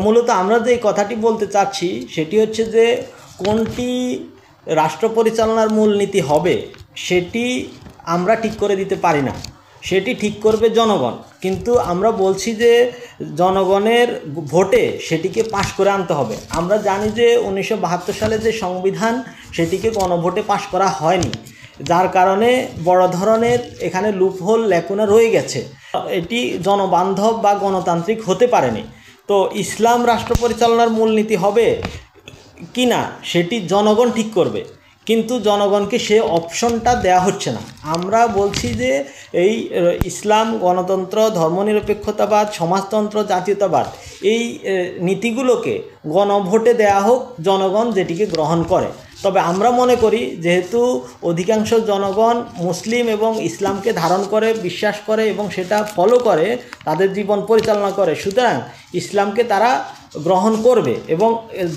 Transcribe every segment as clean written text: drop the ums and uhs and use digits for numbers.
মূলত আমরা যে কথাটি বলতে চাচ্ছি সেটি হচ্ছে যে কোনটি রাষ্ট্র পরিচালনার মূলনীতি হবে সেটি আমরা ঠিক করে দিতে পারি না, সেটি ঠিক করবে জনগণ। কিন্তু আমরা বলছি যে জনগণের ভোটে সেটিকে পাশ করে আনতে হবে। আমরা জানি যে 1972 সালে যে সংবিধান সেটিকে গণভোটে পাশ করা হয়নি, যার কারণে বড় ধরনের এখানে লুপহোল ল্যাকুনা রয়ে গেছে, এটি জনবান্ধব বা গণতান্ত্রিক হতে পারেনি। তো ইসলাম রাষ্ট্র পরিচালনার মূলনীতি হবে কি না সেটি জনগণ ঠিক করবে, কিন্তু জনগণকে সে অপশনটা দেয়া হচ্ছে না। আমরা বলছি যে এই ইসলাম, গণতন্ত্র, ধর্মনিরপেক্ষতাবাদ, সমাজতন্ত্র, জাতীয়তাবাদ এই নীতিগুলোকে গণভোটে দেয়া হোক, জনগণ যেটিকে গ্রহণ করে। তবে আমরা মনে করি যেহেতু অধিকাংশ জনগণ মুসলিম এবং ইসলামকে ধারণ করে, বিশ্বাস করে এবং সেটা ফলো করে, তাদের জীবন পরিচালনা করে, সুতরাং ইসলামকে তারা গ্রহণ করবে এবং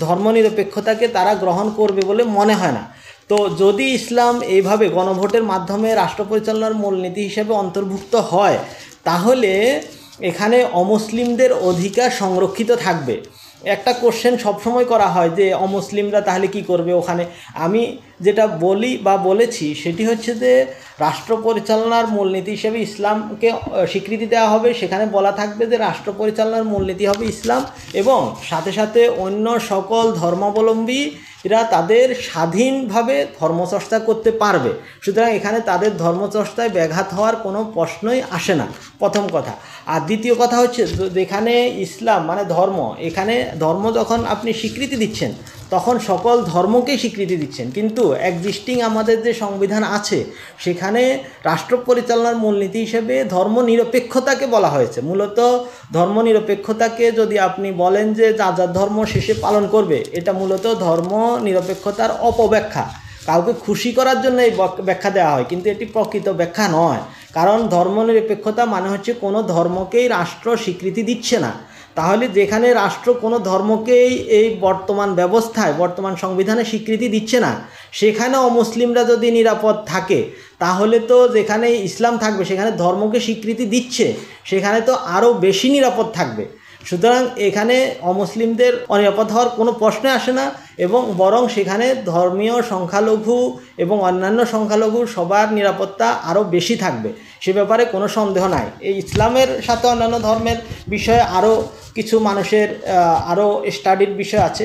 ধর্মনিরপেক্ষতাকে তারা গ্রহণ করবে বলে মনে হয় না। তো যদি ইসলাম এইভাবে গণভোটের মাধ্যমে রাষ্ট্র পরিচালনার মূলনীতি হিসেবে অন্তর্ভুক্ত হয়, তাহলে এখানে অমুসলিমদের অধিকার সংরক্ষিত থাকবে। একটা কোশ্চেন সবসময় করা হয় যে অমুসলিমরা তাহলে কি করবে ওখানে। আমি যেটা বলি বা বলেছি সেটি হচ্ছে যে রাষ্ট্র পরিচালনার মূলনীতি হিসেবে ইসলামকে স্বীকৃতি দেওয়া হবে। সেখানে বলা থাকবে যে রাষ্ট্র পরিচালনার মূলনীতি হবে ইসলাম, এবং সাথে সাথে অন্য সকল ধর্মাবলম্বীরা তাদের স্বাধীনভাবে ধর্মচর্চা করতে পারবে। সুতরাং এখানে তাদের ধর্মচর্চায় ব্যাঘাত হওয়ার কোনো প্রশ্নই আসে না, প্রথম কথা। আর দ্বিতীয় কথা হচ্ছে যেখানে ইসলাম মানে ধর্ম, এখানে ধর্ম যখন আপনি স্বীকৃতি দিচ্ছেন তখন সকল ধর্মকেই স্বীকৃতি দিচ্ছেন, কিন্তু এক্সিস্টিং আমাদের যে সংবিধান আছে সেখানে রাষ্ট্র পরিচালনার মূলনীতি হিসেবে ধর্মনিরপেক্ষতাকে বলা হয়েছে। মূলত ধর্মনিরপেক্ষতাকে যদি আপনি বলেন যে যার যার ধর্ম শেষে পালন করবে, এটা মূলত ধর্মনিরপেক্ষতার অপব্যাখ্যা। কাউকে খুশি করার জন্য এই ব্যাখ্যা দেওয়া হয়, কিন্তু এটি প্রকৃত ব্যাখ্যা নয়। কারণ ধর্মনিরপেক্ষতা মানে হচ্ছে কোনো ধর্মকেই রাষ্ট্র স্বীকৃতি দিচ্ছে না। তাহলে যেখানে রাষ্ট্র কোনো ধর্মকেই এই বর্তমান ব্যবস্থায়, বর্তমান সংবিধানে স্বীকৃতি দিচ্ছে না, সেখানে অমুসলিমরা যদি নিরাপদ থাকে, তাহলে তো যেখানে ইসলাম থাকবে সেখানে ধর্মকে স্বীকৃতি দিচ্ছে, সেখানে তো আরও বেশি নিরাপদ থাকবে। সুতরাং এখানে অমুসলিমদের অনিরাপদ হওয়ার কোনো প্রশ্নই আসে না, এবং বরং সেখানে ধর্মীয় সংখ্যালঘু এবং অন্যান্য সংখ্যালঘু সবার নিরাপত্তা আরও বেশি থাকবে, সে ব্যাপারে কোনো সন্দেহ নাই। এই ইসলামের সাথে অন্যান্য ধর্মের বিষয়ে আরও কিছু মানুষের আরও স্টাডির বিষয় আছে।